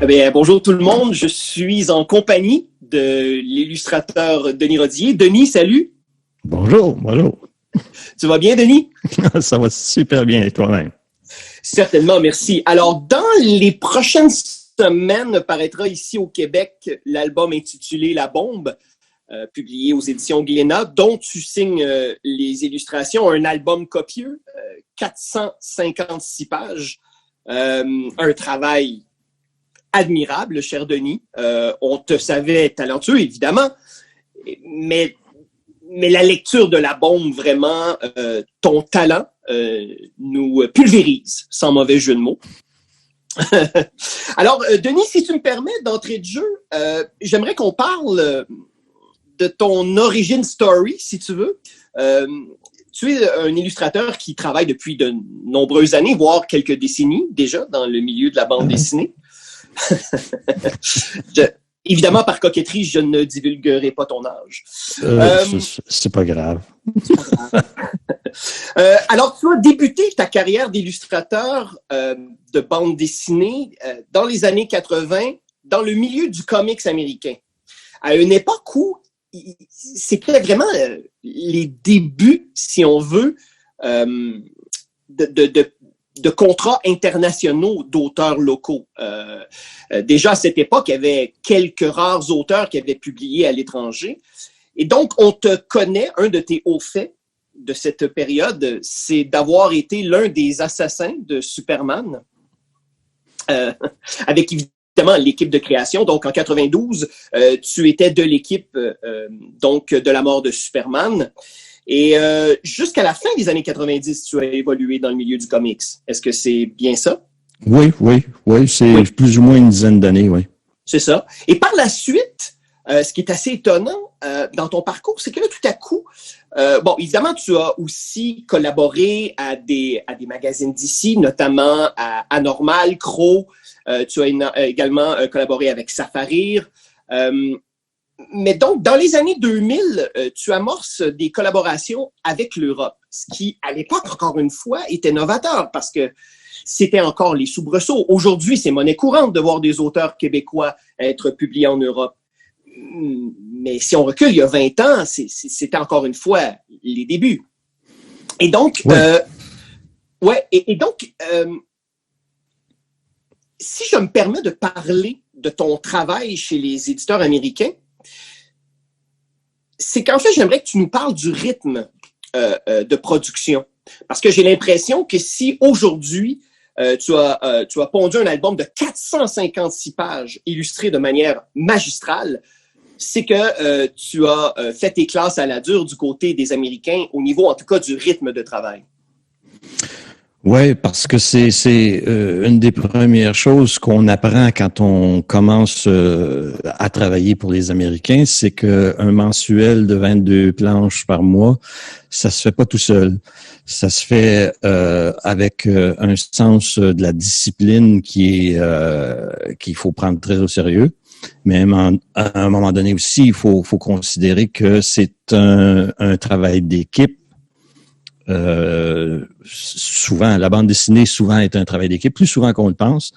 Eh bien, bonjour tout le monde, je suis en compagnie de l'illustrateur Denis Rodier. Denis, salut! Bonjour, bonjour. Tu vas bien, Denis? Ça va super bien, et toi-même? Certainement, merci. Alors, dans les prochaines semaines, paraîtra ici au Québec l'album intitulé La Bombe, publié aux éditions Glénat, dont tu signes les illustrations, un album copieux, 456 pages, un travail admirable, cher Denis. On te savait talentueux, évidemment, mais la lecture de La Bombe, vraiment, ton talent nous pulvérise, sans mauvais jeu de mots. Alors, Denis, si tu me permets, d'entrée de jeu, j'aimerais qu'on parle de ton origin story, si tu veux. Tu es un illustrateur qui travaille depuis de nombreuses années, voire quelques décennies déjà, dans le milieu de la bande dessinée. Évidemment, par coquetterie, je ne divulguerai pas ton âge. C'est pas grave. Alors, tu as débuté ta carrière d'illustrateur de bande dessinée dans les années 80, dans le milieu du comics américain. À une époque où c'était vraiment les débuts, si on veut, de contrats internationaux d'auteurs locaux. Déjà à cette époque, il y avait quelques rares auteurs qui avaient publié à l'étranger. Et donc, on te connaît, un de tes hauts faits de cette période, c'est d'avoir été l'un des assassins de Superman, avec évidemment l'équipe de création. Donc, en 92, tu étais de l'équipe donc de la mort de Superman. Et jusqu'à la fin des années 90, tu as évolué dans le milieu du comics. Est-ce que c'est bien ça? Oui, c'est plus ou moins une dizaine d'années, oui. C'est ça. Et par la suite, ce qui est assez étonnant dans ton parcours, c'est que là, tout à coup, bon, évidemment, tu as aussi collaboré à des magazines d'ici, notamment à Anormal, Crow. Tu as également collaboré avec Safarir. Mais donc, dans les années 2000, tu amorces des collaborations avec l'Europe, ce qui, à l'époque, encore une fois, était novateur parce que c'était encore les soubresauts. Aujourd'hui, c'est monnaie courante de voir des auteurs québécois être publiés en Europe. Mais si on recule il y a 20 ans, c'était encore une fois les débuts. Et donc, si je me permets de parler de ton travail chez les éditeurs américains, c'est qu'en fait, j'aimerais que tu nous parles du rythme de production. Parce que j'ai l'impression que si aujourd'hui, tu as pondu un album de 456 pages illustré de manière magistrale, c'est que tu as fait tes classes à la dure du côté des Américains, au niveau en tout cas du rythme de travail. Oui, parce que c'est une des premières choses qu'on apprend quand on commence à travailler pour les Américains, c'est qu'un mensuel de 22 planches par mois, ça se fait pas tout seul. Ça se fait avec un sens de la discipline qu'il faut prendre très au sérieux. Mais à un moment donné aussi, il faut considérer que c'est un travail d'équipe. Souvent, la bande dessinée souvent est un travail d'équipe, plus souvent qu'on le pense.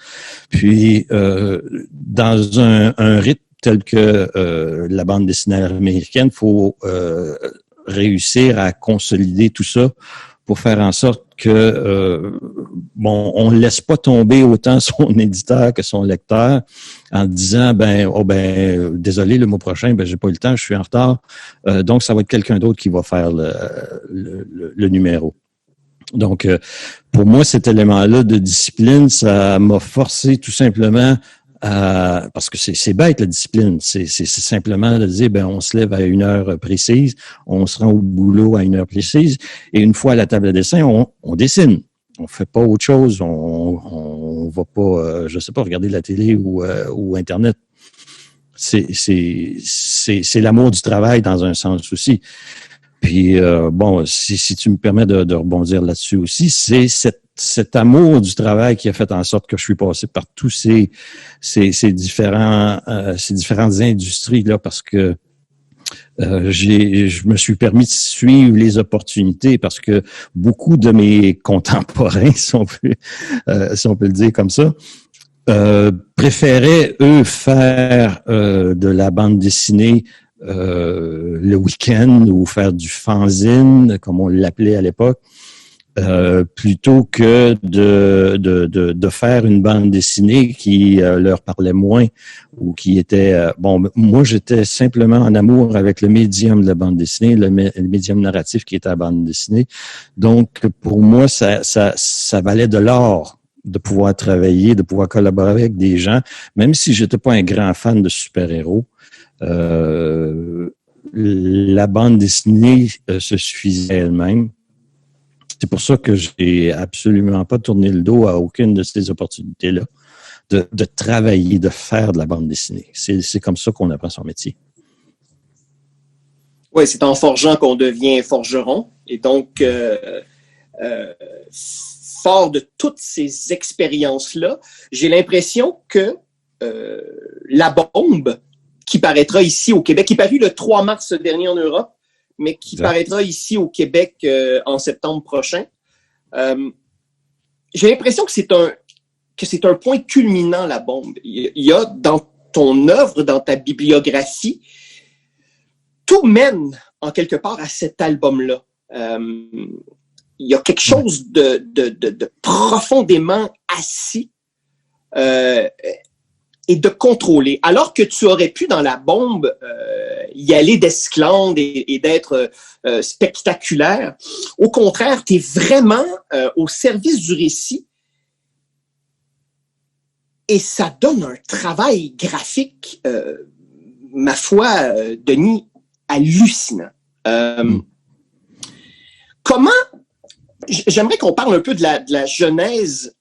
Puis, dans un rythme tel que la bande dessinée américaine, il faut réussir à consolider tout ça pour faire en sorte que on ne laisse pas tomber autant son éditeur que son lecteur en disant désolé, le mois prochain, j'ai pas eu le temps, je suis en retard, donc ça va être quelqu'un d'autre qui va faire le numéro. Donc, pour moi, cet élément-là de discipline, ça m'a forcé tout simplement parce que c'est bête la discipline, c'est simplement de dire on se lève à une heure précise, on se rend au boulot à une heure précise, et une fois à la table de dessin, on dessine. On fait pas autre chose, on va pas, je sais pas, regarder la télé ou Internet. C'est l'amour du travail dans un sens aussi. Puis si tu me permets de rebondir là-dessus aussi, c'est cet amour du travail qui a fait en sorte que je suis passé par tous ces différentes industries là, parce que je me suis permis de suivre les opportunités parce que beaucoup de mes contemporains, si on peut le dire comme ça, préféraient, eux, faire de la bande dessinée le week-end ou faire du fanzine, comme on l'appelait à l'époque, plutôt que de faire une bande dessinée qui leur parlait moins ou qui était... moi, j'étais simplement en amour avec le médium de la bande dessinée, le médium narratif qui était la bande dessinée. Donc, pour moi, ça valait de l'or de pouvoir travailler, de pouvoir collaborer avec des gens, même si j'étais pas un grand fan de super-héros. La bande dessinée se suffisait elle-même. C'est pour ça que j'ai absolument pas tourné le dos à aucune de ces opportunités-là de travailler, de faire de la bande dessinée. C'est comme ça qu'on apprend son métier. Oui, c'est en forgeant qu'on devient forgeron. Et donc, fort de toutes ces expériences-là, j'ai l'impression que La Bombe, qui paraîtra ici au Québec, qui est paru le 3 mars dernier en Europe, mais qui paraîtra ici au Québec en septembre prochain. J'ai l'impression que c'est un point culminant, La Bombe. Il y a dans ton œuvre, dans ta bibliographie, tout mène en quelque part à cet album-là. Il y a quelque chose de profondément assis et de contrôler. Alors que tu aurais pu, dans La Bombe, y aller d'esclandre et d'être spectaculaire. Au contraire, tu es vraiment au service du récit et ça donne un travail graphique, ma foi, Denis, hallucinant. Comment... J'aimerais qu'on parle un peu de la genèse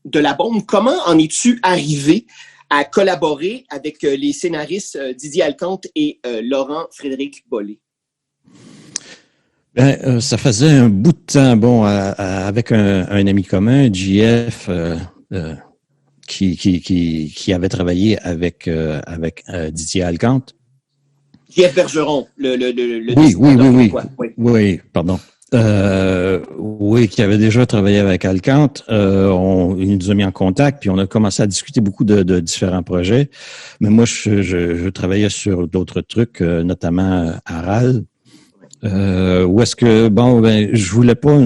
de La Bombe. Comment en es-tu arrivé à collaborer avec les scénaristes Didier Alcante et Laurent-Frédéric Bollé? Ça faisait un bout de temps, avec un ami commun, JF, qui avait travaillé avec Didier Alcante. JF Bergeron, le Oui, pardon. Oui, qui avait déjà travaillé avec Alcante. Il nous a mis en contact, puis on a commencé à discuter beaucoup de différents projets. Mais moi, je travaillais sur d'autres trucs, notamment Aral. Où est-ce que, je voulais pas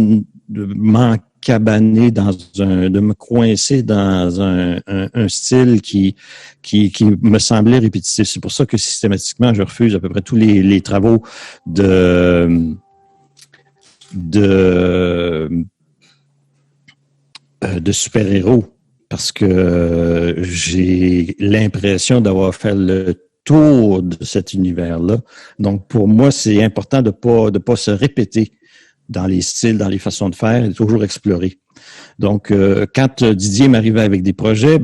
m'encabaner de me coincer dans un style qui me semblait répétitif. C'est pour ça que systématiquement, je refuse à peu près tous les travaux de super-héros parce que j'ai l'impression d'avoir fait le tour de cet univers-là. Donc, pour moi, c'est important de pas se répéter dans les styles, dans les façons de faire et de toujours explorer. Donc, quand Didier m'arrivait avec des projets,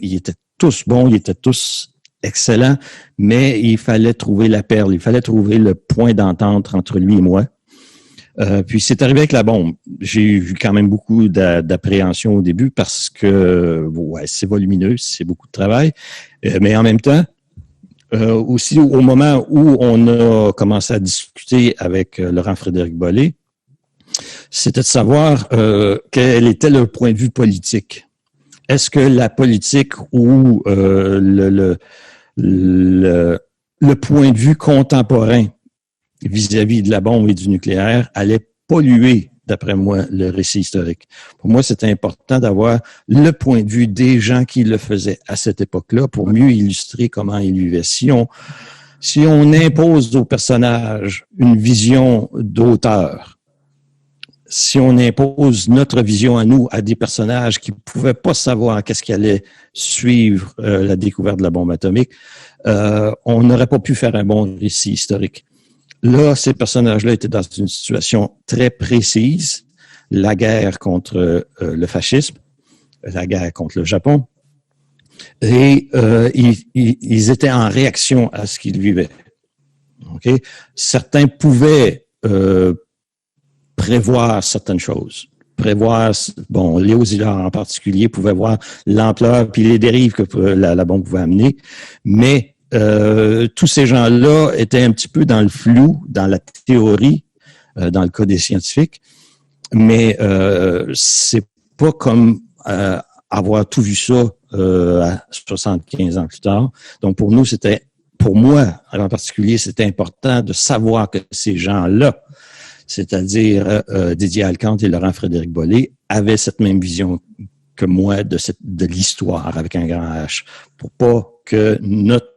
ils étaient tous bons, ils étaient tous excellents, mais il fallait trouver la perle, il fallait trouver le point d'entente entre lui et moi. Puis c'est arrivé avec La Bombe. J'ai eu quand même beaucoup d'appréhension au début parce que c'est volumineux, c'est beaucoup de travail. Mais en même temps, aussi au moment où on a commencé à discuter avec Laurent-Frédéric Bollé, c'était de savoir quel était le point de vue politique. Est-ce que la politique ou le point de vue contemporain vis-à-vis de la bombe et du nucléaire allait polluer, d'après moi, le récit historique. Pour moi, c'était important d'avoir le point de vue des gens qui le faisaient à cette époque-là pour mieux illustrer comment ils vivaient. Si on impose aux personnages une vision d'auteur, si on impose notre vision à nous, à des personnages qui pouvaient pas savoir qu'est-ce qui allait suivre la découverte de la bombe atomique, on n'aurait pas pu faire un bon récit historique. Là, ces personnages-là étaient dans une situation très précise, la guerre contre le fascisme, la guerre contre le Japon, et ils étaient en réaction à ce qu'ils vivaient. Okay? Certains pouvaient prévoir certaines choses. Léo Szilard en particulier pouvait voir l'ampleur puis les dérives que la bombe pouvait amener, mais tous ces gens-là étaient un petit peu dans le flou, dans la théorie, dans le cas des scientifiques, mais c'est pas comme avoir tout vu ça à 75 ans plus tard. Donc, pour moi, en particulier, c'était important de savoir que ces gens-là, c'est-à-dire Didier Alcante et Laurent Frédéric Bollé, avaient cette même vision que moi de l'histoire avec un grand H, pour pas que notre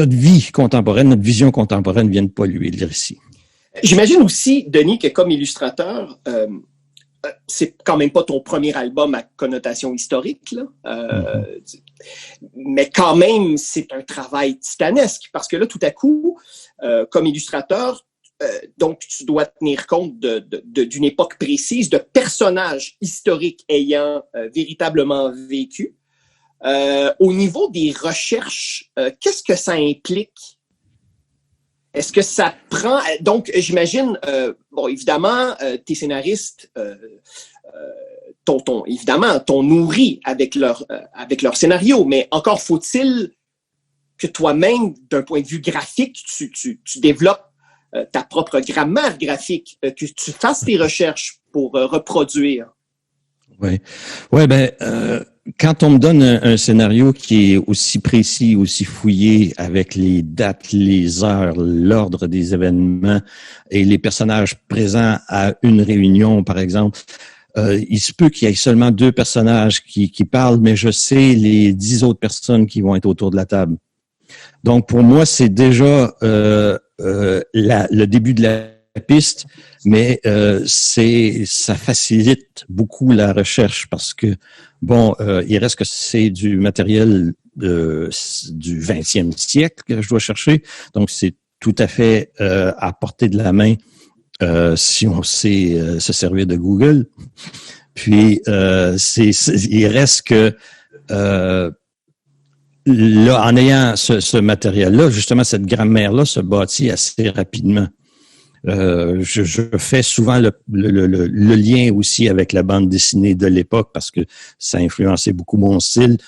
vie contemporaine, notre vision contemporaine vienne polluer le récit. J'imagine aussi, Denis, que comme illustrateur, c'est quand même pas ton premier album à connotation historique, là. Mais quand même, c'est un travail titanesque parce que là, tout à coup, comme illustrateur, donc tu dois tenir compte d'une époque précise, de personnages historiques ayant véritablement vécu. Au niveau des recherches, qu'est-ce que ça implique? Est-ce que ça prend... Donc, j'imagine, bon, évidemment, tes scénaristes, évidemment, t'ont nourri avec leur scénario, mais encore faut-il que toi-même, d'un point de vue graphique, tu développes ta propre grammaire graphique, que tu fasses tes recherches pour reproduire. Oui. Ouais, quand on me donne un scénario qui est aussi précis, aussi fouillé, avec les dates, les heures, l'ordre des événements et les personnages présents à une réunion, par exemple, il se peut qu'il y ait seulement 2 personnages qui parlent, mais je sais les 10 autres personnes qui vont être autour de la table. Donc, pour moi, c'est déjà le début de la piste, mais ça facilite beaucoup la recherche parce que, bon, il reste que c'est du matériel du 20e siècle que je dois chercher, donc c'est tout à fait à portée de la main si on sait se servir de Google. Puis, il reste que là, en ayant ce matériel-là, justement, cette grammaire-là se bâtit assez rapidement. Je fais souvent le lien aussi avec la bande dessinée de l'époque parce que ça a influencé beaucoup mon style,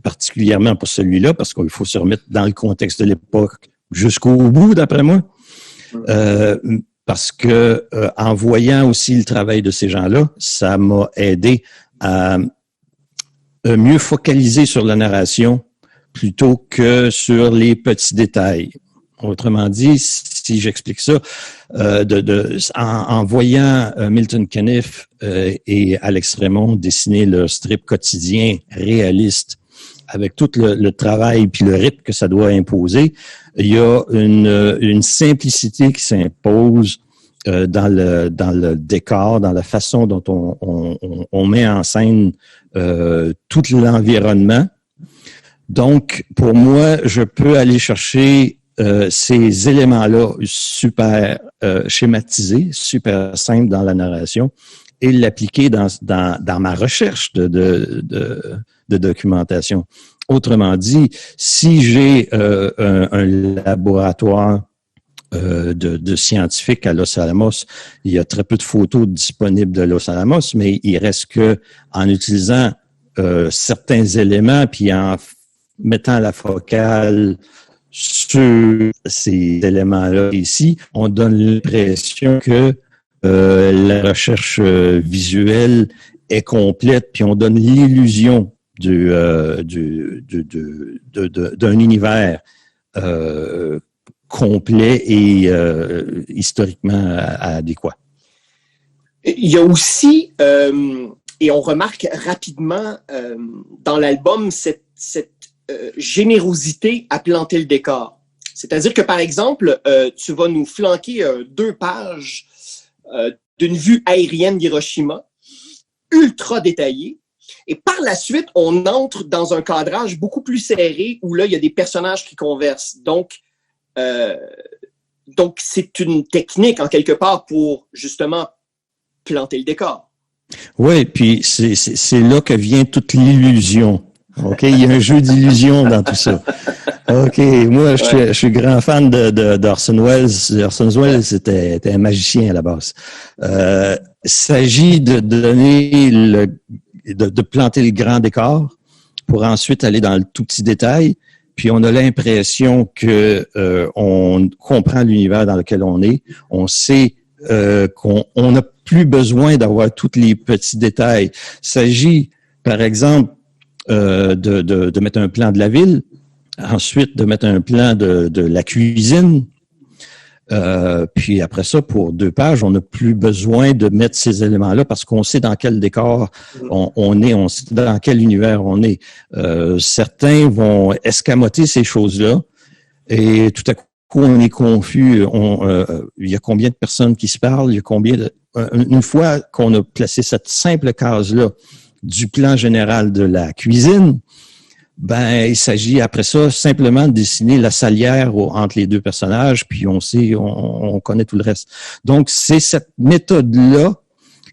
particulièrement pour celui-là, parce qu'il faut se remettre dans le contexte de l'époque jusqu'au bout, d'après moi. Parce que en voyant aussi le travail de ces gens-là, ça m'a aidé à mieux focaliser sur la narration plutôt que sur les petits détails. Autrement dit, si j'explique ça, en voyant Milton Caniff et Alex Raymond dessiner leur strip quotidien réaliste, avec tout le travail puis le rythme que ça doit imposer, il y a une simplicité qui s'impose dans le décor, dans la façon dont on met en scène tout l'environnement. Donc, pour moi, je peux aller chercher ces éléments-là super schématisés, super simples dans la narration et l'appliquer dans ma recherche de documentation. Autrement dit, si j'ai un laboratoire de scientifiques à Los Alamos, il y a très peu de photos disponibles de Los Alamos, mais il reste que en utilisant certains éléments puis en mettant la focale sur ces éléments-là ici, on donne l'impression que la recherche visuelle est complète, puis on donne l'illusion d'un univers complet et historiquement adéquat. Il y a aussi, et on remarque rapidement dans l'album, cette générosité à planter le décor. C'est-à-dire que, par exemple, tu vas nous flanquer 2 pages d'une vue aérienne d'Hiroshima, ultra détaillée, et par la suite, on entre dans un cadrage beaucoup plus serré où là, il y a des personnages qui conversent. Donc, c'est une technique, en quelque part, pour, justement, planter le décor. Oui, puis c'est là que vient toute l'illusion. OK, il y a un jeu d'illusion dans tout ça. OK, moi, je suis grand fan d'Orson Welles. Orson Welles, c'était un magicien à la base. Il s'agit de donner de planter le grand décor pour ensuite aller dans le tout petit détail. Puis on a l'impression que on comprend l'univers dans lequel on est. On sait qu'on n'a plus besoin d'avoir tous les petits détails. Il s'agit, par exemple, de mettre un plan de la ville, ensuite de mettre un plan de la cuisine. Puis après ça, pour 2 pages, on n'a plus besoin de mettre ces éléments-là parce qu'on sait dans quel décor on est, on sait dans quel univers on est. Certains vont escamoter ces choses-là et tout à coup, on est confus. Il y a combien de personnes qui se parlent? Il y a combien de... Une fois qu'on a placé cette simple case-là du plan général de la cuisine, ben, il s'agit après ça simplement de dessiner la salière entre les 2 personnages, puis on connaît tout le reste. Donc, c'est cette méthode-là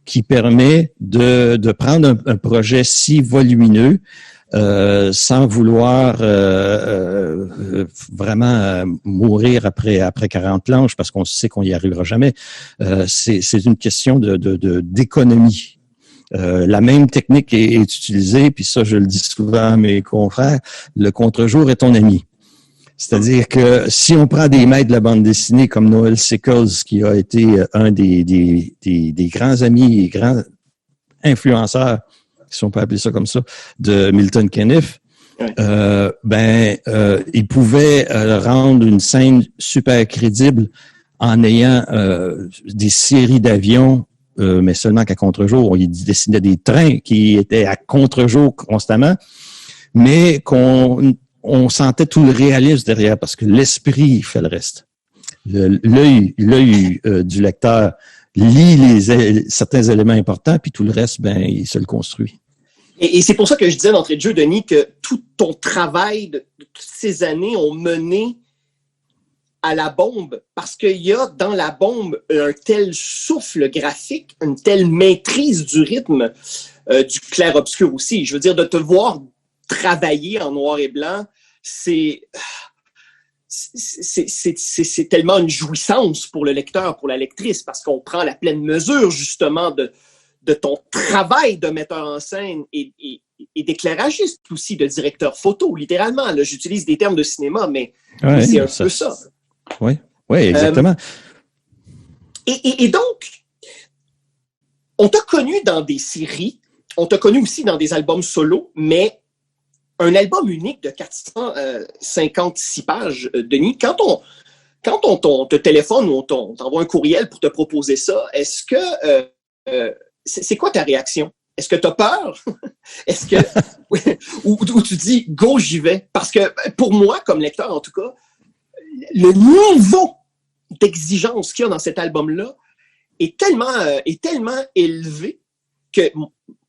qui permet de prendre un projet si volumineux sans vouloir vraiment mourir après 40 planches parce qu'on sait qu'on y arrivera jamais. C'est une question d'économie. La même technique est utilisée, puis ça, je le dis souvent à mes confrères, le contre-jour est ton ami. C'est-à-dire que si on prend des maîtres de la bande dessinée comme Noel Sickles, qui a été un des grands amis et grands influenceurs, si on peut appeler ça comme ça, de Milton Caniff, il pouvait rendre une scène super crédible en ayant des séries d'avions, mais seulement qu'à contre-jour. Il dessinait des trains qui étaient à contre-jour constamment, mais on sentait tout le réalisme derrière parce que l'esprit fait le reste. L'œil du lecteur lit certains éléments importants, puis tout le reste, il se le construit. Et c'est pour ça que je disais d'entrée de jeu, Denis, que tout ton travail de toutes ces années ont mené à la bombe, parce qu'il y a dans la bombe un tel souffle graphique, une telle maîtrise du rythme, du clair-obscur aussi. Je veux dire, de te voir travailler en noir et blanc, c'est tellement une jouissance pour le lecteur, pour la lectrice, parce qu'on prend la pleine mesure, justement, de ton travail de metteur en scène et d'éclairagiste aussi, de directeur photo, littéralement. Là, j'utilise des termes de cinéma, mais c'est un peu ça. Oui, exactement. Et donc, on t'a connu dans des séries, on t'a connu aussi dans des albums solo, mais un album unique de 456 pages, Denis, quand on te téléphone ou on t'envoie un courriel pour te proposer ça, est-ce que c'est quoi ta réaction? Est-ce que tu as peur? Est-ce que ou tu dis go, j'y vais? Parce que pour moi, comme lecteur en tout cas, le niveau d'exigence qu'il y a dans cet album-là est tellement élevé que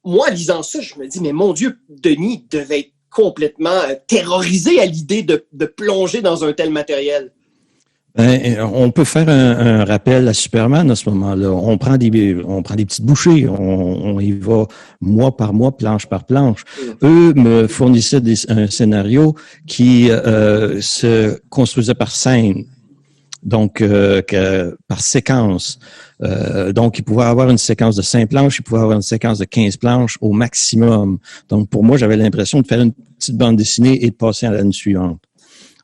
moi, lisant ça, je me dis, mais mon Dieu, Denis devait être complètement terrorisé à l'idée de plonger dans un tel matériel. On peut faire un rappel à Superman à ce moment-là. On prend des petites bouchées, on y va mois par mois, planche par planche. Eux me fournissaient un scénario qui se construisait par scène, donc par séquence. Donc, il pouvait avoir une séquence de 5 planches, il pouvait avoir une séquence de 15 planches au maximum. Donc, pour moi, j'avais l'impression de faire une petite bande dessinée et de passer à l'année suivante.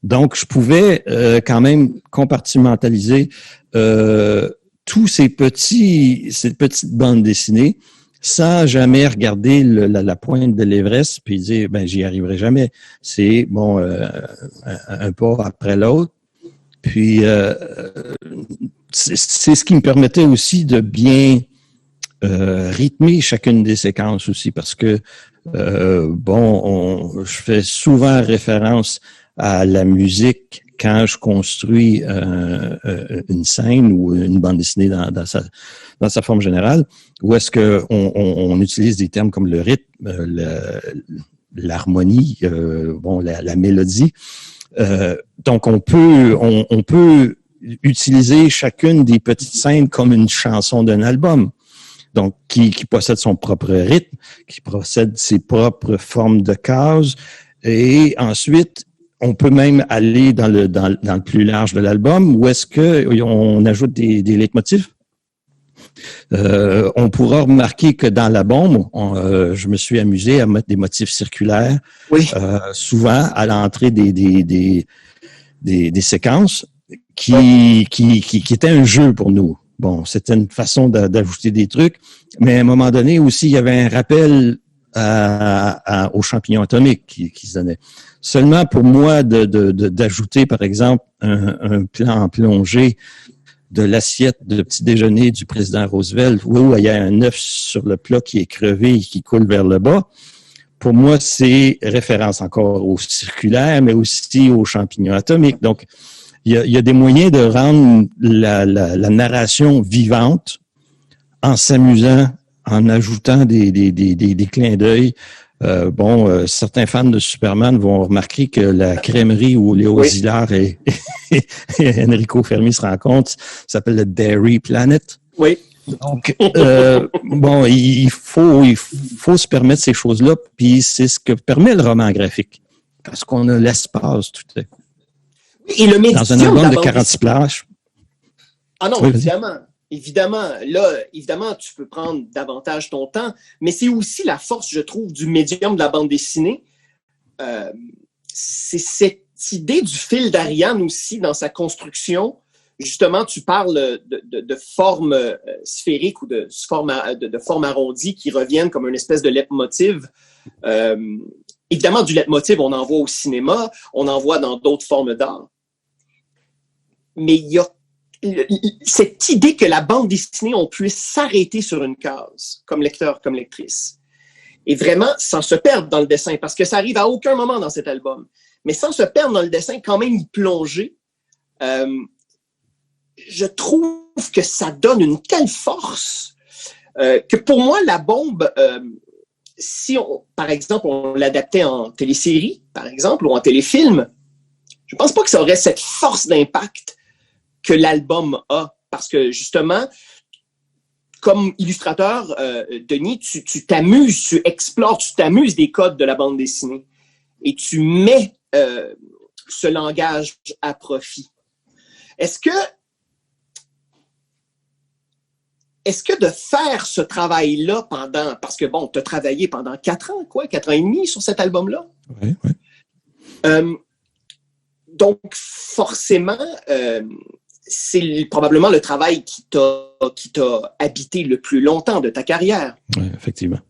Donc, je pouvais quand même compartimentaliser tous ces petites bandes dessinées sans jamais regarder la pointe de l'Everest puis dire, j'y arriverai jamais. C'est, un pas après l'autre. Puis, c'est ce qui me permettait aussi de bien rythmer chacune des séquences aussi parce que, je fais souvent référence à la musique quand je construis une scène ou une bande dessinée dans sa forme générale, où est-ce que on utilise des termes comme le rythme, l'harmonie, la mélodie. Donc on peut utiliser chacune des petites scènes comme une chanson d'un album. Donc, qui possède son propre rythme, qui possède ses propres formes de cases, et ensuite on peut même aller dans le plus large de l'album, où est-ce que on ajoute des leitmotifs. On pourra remarquer que dans la bombe, je me suis amusé à mettre des motifs circulaires, souvent à l'entrée des séquences, qui était un jeu pour nous. Bon, c'était une façon d'ajouter des trucs, mais à un moment donné aussi, il y avait un rappel aux champignons atomiques qui se donnait. Seulement pour moi, d'ajouter, par exemple, un plat en plongée de l'assiette de petit déjeuner du président Roosevelt, où il y a un œuf sur le plat qui est crevé et qui coule vers le bas, pour moi, c'est référence encore au circulaire, mais aussi aux champignons atomiques. Donc, il y a des moyens de rendre la narration vivante en s'amusant, en ajoutant des clins d'œil. Certains fans de Superman vont remarquer que la crèmerie où Léo Szilard et Enrico Fermi se rencontrent s'appelle le Dairy Planet. Oui. Donc, il faut se permettre ces choses-là, puis c'est ce que permet le roman graphique, parce qu'on a l'espace tout à coup. Et le médium dans un album de 46 pages. Ah non, évidemment. Évidemment, là, évidemment, tu peux prendre davantage ton temps, mais c'est aussi la force, je trouve, du médium de la bande dessinée. C'est cette idée du fil d'Ariane aussi dans sa construction. Justement, tu parles de forme sphérique ou de forme arrondie qui reviennent comme une espèce de leitmotiv. Évidemment, du leitmotiv, on en voit au cinéma, on en voit dans d'autres formes d'art. Mais il y a cette idée que la bande dessinée, on puisse s'arrêter sur une case, comme lecteur, comme lectrice, et vraiment sans se perdre dans le dessin, parce que ça arrive à aucun moment dans cet album, mais sans se perdre dans le dessin, quand même y plonger, je trouve que ça donne une telle force que pour moi, la bombe, si par exemple, on l'adaptait en télésérie, par exemple, ou en téléfilm, je pense pas que ça aurait cette force d'impact que l'album a. Parce que, justement, comme illustrateur, Denis, tu t'amuses, tu explores, tu t'amuses des codes de la bande dessinée. Et tu mets ce langage à profit. Est-ce que de faire ce travail-là parce que bon, tu as travaillé pendant 4 ans, 4 ans et demi sur cet album-là? Oui. Donc, forcément, c'est probablement le travail qui t'a habité le plus longtemps de ta carrière. Oui, effectivement.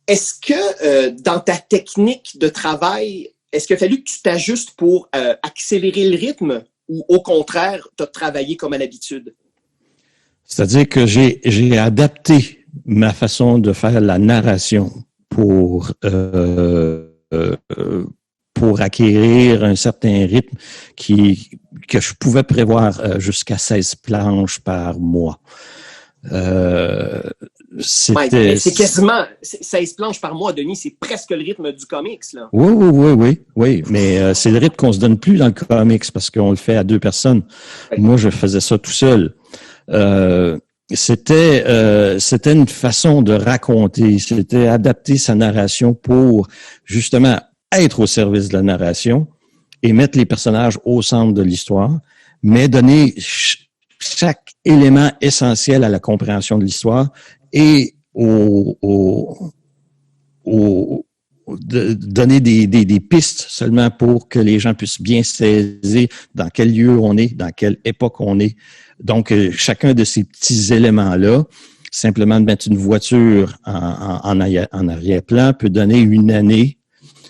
Est-ce que dans ta technique de travail, est-ce qu'il a fallu que tu t'ajustes pour accélérer le rythme ou au contraire, tu as travaillé comme à l'habitude? C'est-à-dire que j'ai adapté ma façon de faire la narration pour acquérir un certain rythme que je pouvais prévoir jusqu'à 16 planches par mois. C'est quasiment 16 planches par mois, Denis, c'est presque le rythme du comics, là. Oui, mais c'est le rythme qu'on se donne plus dans le comics parce qu'on le fait à 2 personnes. Oui. Moi, je faisais ça tout seul. C'était une façon de raconter, c'était adapter sa narration pour justement être au service de la narration et mettre les personnages au centre de l'histoire, mais donner chaque élément essentiel à la compréhension de l'histoire et donner des pistes seulement pour que les gens puissent bien saisir dans quel lieu on est, dans quelle époque on est. Donc, chacun de ces petits éléments-là, simplement de mettre une voiture en arrière-plan peut donner une année,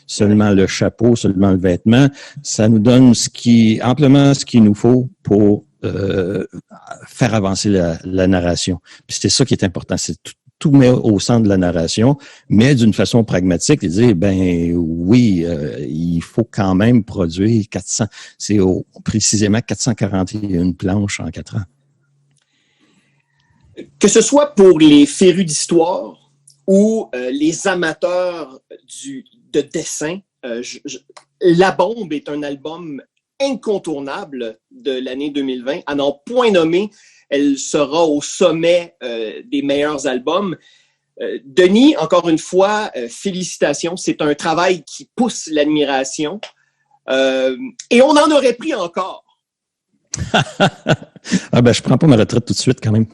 seulement le chapeau, seulement le vêtement. Ça nous donne amplement ce qu'il nous faut pour faire avancer la narration. Puis c'est ça qui est important, c'est tout met au centre de la narration, mais d'une façon pragmatique, et dire, il faut quand même produire 400, précisément 441 planches en 4 ans. Que ce soit pour les férus d'histoire ou les amateurs de dessin, La Bombe est un album incontournable de l'année 2020. À n'en point nommé, elle sera au sommet des meilleurs albums. Denis, encore une fois, félicitations. C'est un travail qui pousse l'admiration. Et on en aurait pris encore. Ah ben, je prends pas ma retraite tout de suite quand même.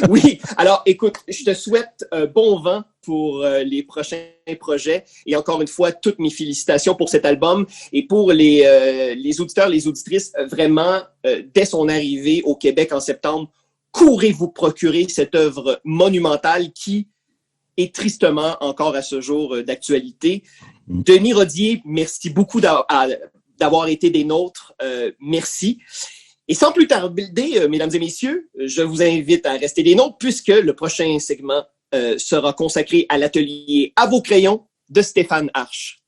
Oui, alors écoute, je te souhaite bon vent pour les prochains projets et encore une fois, toutes mes félicitations pour cet album et pour les auditeurs, les auditrices, vraiment, dès son arrivée au Québec en septembre, courez vous procurer cette œuvre monumentale qui est tristement encore à ce jour d'actualité. Denis Rodier, merci beaucoup d'avoir été des nôtres. Merci. Et sans plus tarder, mesdames et messieurs, je vous invite à rester des nôtres puisque le prochain segment sera consacré à l'atelier À vos crayons de Stéphane Arche.